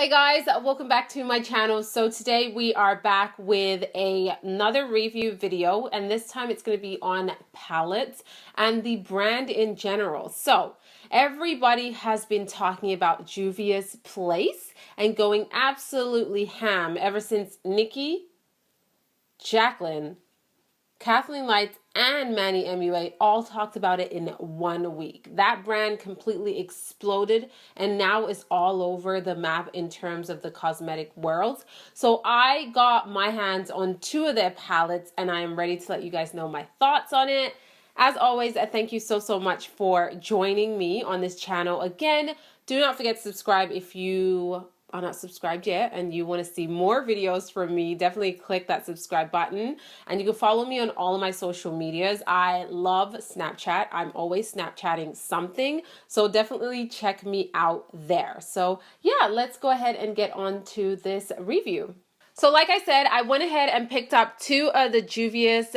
Hey guys, welcome back to my channel. So today we are back with another review video, and this time it's going to be on palettes and the brand in general. So everybody has been talking about Juvias Place and going absolutely ham ever since Nikki, Jacqueline, Kathleen Lights, and Manny MUA all talked about it in 1 week. That brand completely exploded and now is all over the map in terms of the cosmetic world. So I got my hands on 2 of their palettes and I am ready to let you guys know my thoughts on it. As always, I thank you so much for joining me on this channel. Again, do not forget to subscribe if you are not subscribed yet and you want to see more videos from me. Definitely click that subscribe button, and you can follow me on all of my social medias. I love Snapchat. I'm always Snapchatting something, so definitely check me out there. So yeah, let's go ahead and get on to this review. So like I said, I went ahead and picked up 2 of the Juvias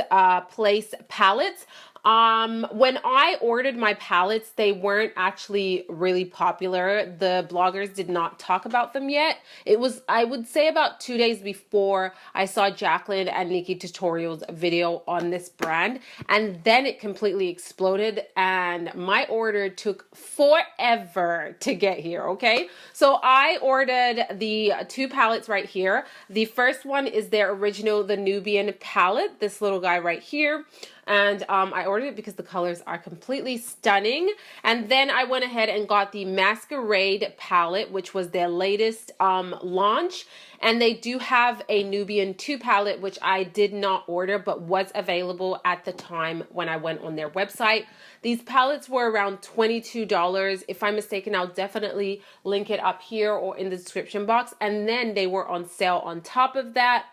Place palettes. When I ordered my palettes, they weren't actually really popular. The bloggers did not talk about them yet. It was, I would say, about 2 days before I saw Jacqueline and Nikki Tutorial's video on this brand, and then it completely exploded and my order took forever to get here, okay? So I ordered the 2 palettes right here. The first one is their original, the Nubian Palette, this little guy right here. And I ordered it because the colors are completely stunning. And then I went ahead and got the Masquerade Palette, which was their latest launch. And they do have a Nubian 2 palette, which I did not order, but was available at the time when I went on their website. These palettes were around $22. If I'm mistaken, I'll definitely link it up here or in the description box. And then they were on sale on top of that.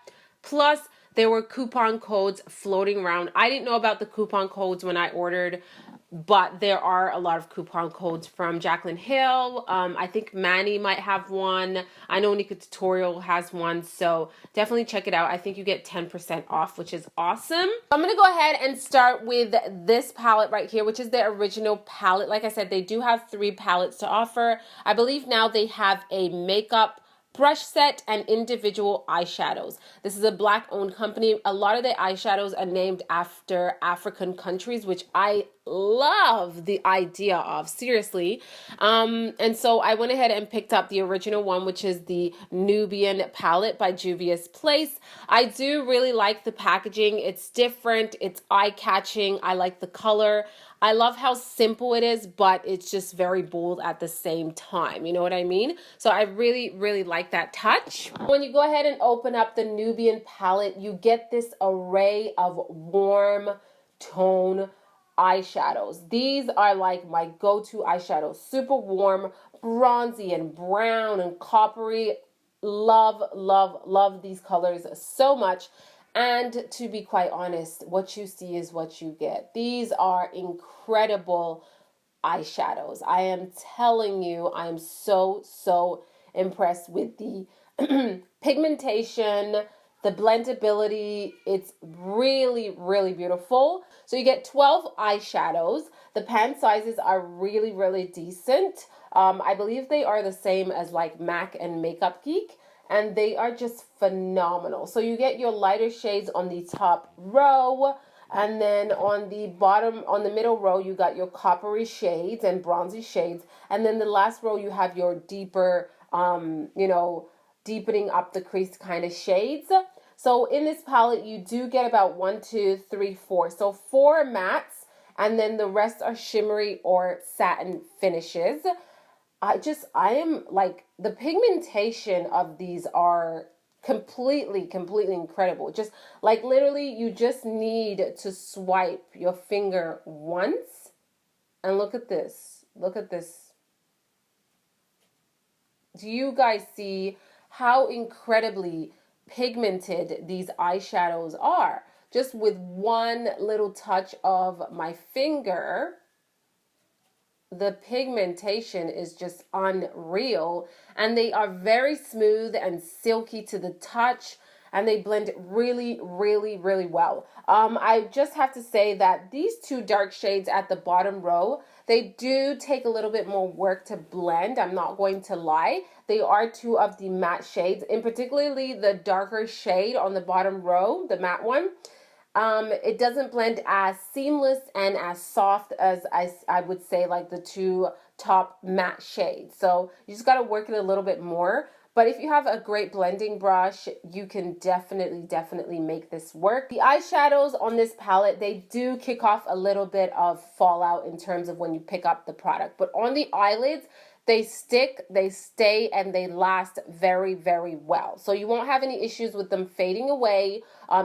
Plus, there were coupon codes floating around. I didn't know about the coupon codes when I ordered, but there are a lot of coupon codes from Jaclyn Hill. I think Manny might have one. I know Nikki Tutorial has one, so definitely check it out. I think you get 10% off, which is awesome. I'm gonna go ahead and start with this palette right here, which is the original palette. Like I said, they do have 3 palettes to offer. I believe now they have a makeup brush set and individual eyeshadows. This is a Black-owned company. A lot of the eyeshadows are named after African countries, which I love the idea of, seriously. And so I went ahead and picked up the original one, which is the Nubian Palette by Juvias Place. I do really like the packaging. It's different. It's eye-catching. I like the color. I love how simple it is, but it's just very bold at the same time. You know what I mean? So I really like that touch. When you go ahead and open up the Nubian palette, you get this array of warm tone eyeshadows. These are like my go-to eyeshadows. Super warm, bronzy and brown and coppery. Love these colors so much. And to be quite honest, what you see is what you get. These are incredible eyeshadows. I am telling you, I am so impressed with the pigmentation, the blendability. It's really beautiful. So you get 12 eyeshadows. The pan sizes are really decent. I believe they are the same as like MAC and Makeup Geek, and they are just phenomenal. So you get your lighter shades on the top row, and then on the bottom, on the middle row, you got your coppery shades and bronzy shades, and then the last row you have your deeper, you know, deepening up the crease kind of shades. So in this palette, you do get about 1, 2, 3, 4. So 4 mattes, and then the rest are shimmery or satin finishes. I am like, the pigmentation of these are completely incredible. Just like literally you just need to swipe your finger once and look at this. Look at this. Do you guys see how incredibly pigmented these eyeshadows are? Just with one little touch of my finger, the pigmentation is just unreal, and they are very smooth and silky to the touch, and they blend really well. I just have to say that these 2 dark shades at the bottom row, they do take a little bit more work to blend. I'm not going to lie. they are two of the matte shades, in particularly the darker shade on the bottom row, the matte one. It doesn't blend as seamless and as soft as I would say like the two top matte shades. So you just got to work it a little bit more. But if you have a great blending brush, you can definitely make this work. The eyeshadows on this palette, they do kick off a little bit of fallout in terms of when you pick up the product. But on the eyelids, they stick, they stay, and they last very well. So you won't have any issues with them fading away.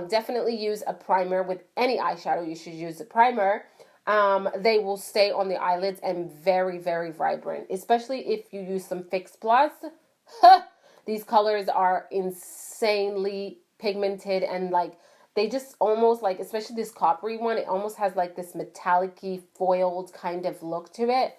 Definitely use a primer with any eyeshadow. You should use a primer. They will stay on the eyelids and very vibrant, especially if you use some Fix Plus. These colors are insanely pigmented and like they just almost like, especially this coppery one, it almost has like this metallic-y foiled kind of look to it.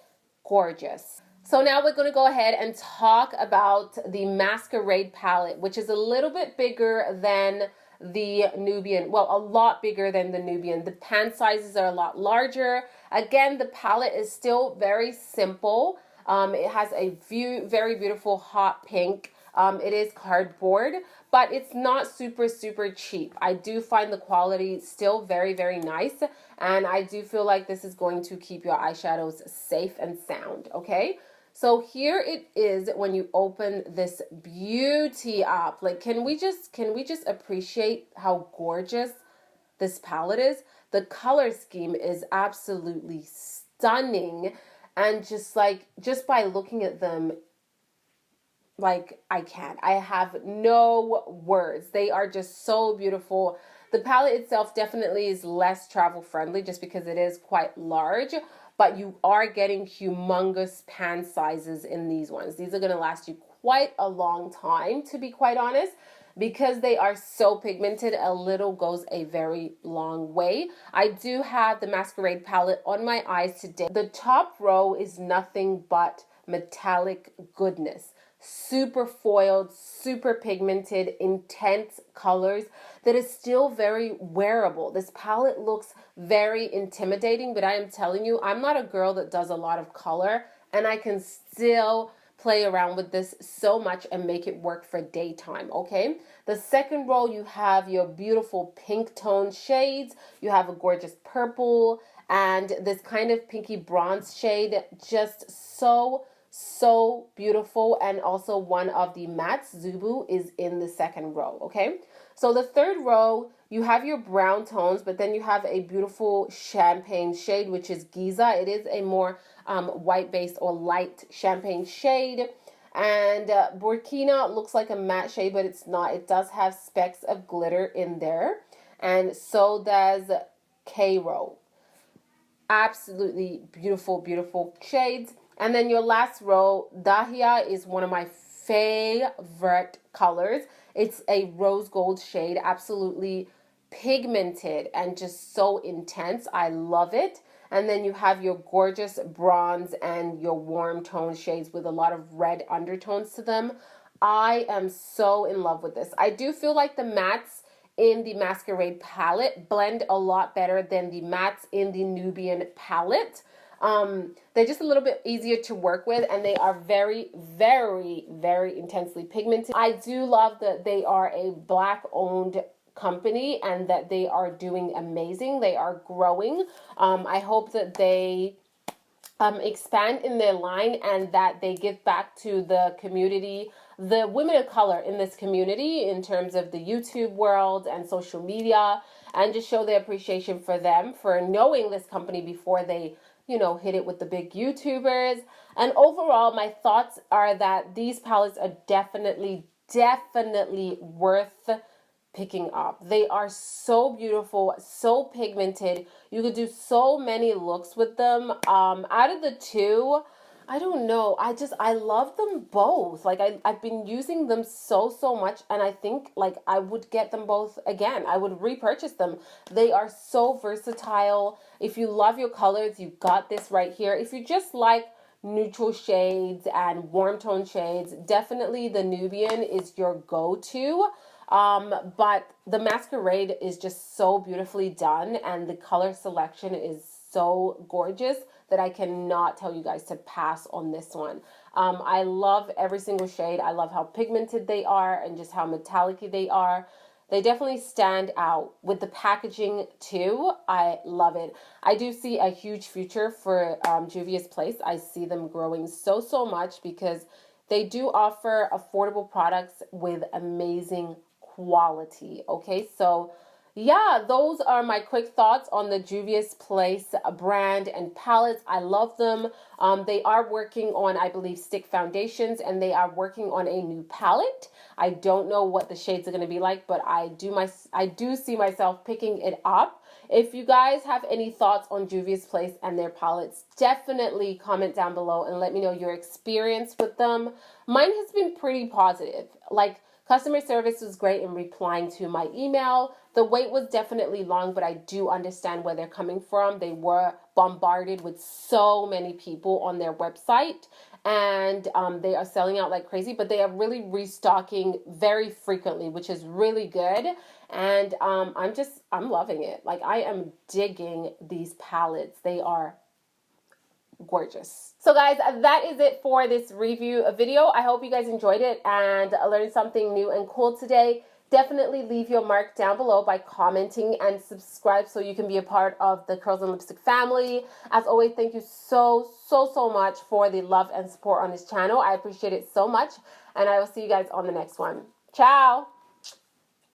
Gorgeous. So now we're going to go ahead and talk about the Masquerade palette, which is a little bit bigger than the Nubian. Well, a lot bigger than the Nubian. The pan sizes are a lot larger. Again, the palette is still very simple. It has a very beautiful hot pink. It is cardboard, but it's not super cheap. I do find the quality still very nice, and I do feel like this is going to keep your eyeshadows safe and sound, okay? So here it is when you open this beauty up. Like, can we just appreciate how gorgeous this palette is? The color scheme is absolutely stunning, and just by looking at them, like, I have no words. They are just so beautiful. The palette itself definitely is less travel friendly just because it is quite large, but you are getting humongous pan sizes in these ones. These are going to last you quite a long time, to be quite honest. Because they are so pigmented, a little goes a very long way. I do have the Masquerade palette on my eyes today. The top row is nothing but metallic goodness. Super foiled, super pigmented, intense colors that is still very wearable. This palette looks very intimidating, but I am telling you, I'm not a girl that does a lot of color, and I can still play around with this so much and make it work for daytime, okay? The second row, you have your beautiful pink tone shades. You have a gorgeous purple and this kind of pinky bronze shade. Just so beautiful. And also one of the mattes, Zubu, is in the second row, okay? So the third row, you have your brown tones, but then you have a beautiful champagne shade, which is Giza. It is a more white-based or light champagne shade. And Burkina looks like a matte shade, but it's not. It does have specks of glitter in there. And so does Cairo. Absolutely beautiful shades. And then your last row, Dahlia, is one of my favorite colors. It's a rose gold shade, absolutely pigmented and just so intense. I love it. And then you have your gorgeous bronze and your warm tone shades with a lot of red undertones to them. I am so in love with this. I do feel like the mattes in the Masquerade palette blend a lot better than the mattes in the Nubian palette. They're just a little bit easier to work with, and they are very intensely pigmented. I do love that they are a Black owned company and that they are doing amazing. They are growing. I hope that they expand in their line and that they give back to the community, the women of color in this community, in terms of the YouTube world and social media, and just show their appreciation for them for knowing this company before they, you know, hit it with the big YouTubers. And overall, my thoughts are that these palettes are definitely worth picking up. They are so beautiful, so pigmented. You could do so many looks with them. Out of the two, I don't know. I love them both. Like I've been using them so much, and I think like I would get them both again. I would repurchase them. They are so versatile. If you love your colors, you got this right here. If you just like neutral shades and warm tone shades, definitely the Nubian is your go-to. But the Masquerade is just so beautifully done, and the color selection is so gorgeous that I cannot tell you guys to pass on this one. I love every single shade. I love how pigmented they are and just how metallic-y they are. They definitely stand out with the packaging too. I love it. I do see a huge future for Juvias Place. I see them growing so much because they do offer affordable products with amazing quality. Okay, so yeah, those are my quick thoughts on the Juvias Place brand and palettes. I love them. They are working on, I believe, stick foundations, and they are working on a new palette. I don't know what the shades are going to be like, but I do see myself picking it up. If you guys have any thoughts on Juvias Place and their palettes, definitely comment down below and let me know your experience with them. Mine has been pretty positive. Like, customer service was great in replying to my email. The wait was definitely long, but I do understand where they're coming from. They were bombarded with so many people on their website, and they are selling out like crazy, but they are really restocking very frequently, which is really good. And I'm loving it. Like, I am digging these palettes. They are gorgeous. So guys, that is it for this review video. I hope you guys enjoyed it and learned something new and cool today. Definitely leave your mark down below by commenting and subscribe so you can be a part of the Curls and Lipstick family. As always, thank you so much for the love and support on this channel. I appreciate it so much, and I will see you guys on the next one. Ciao!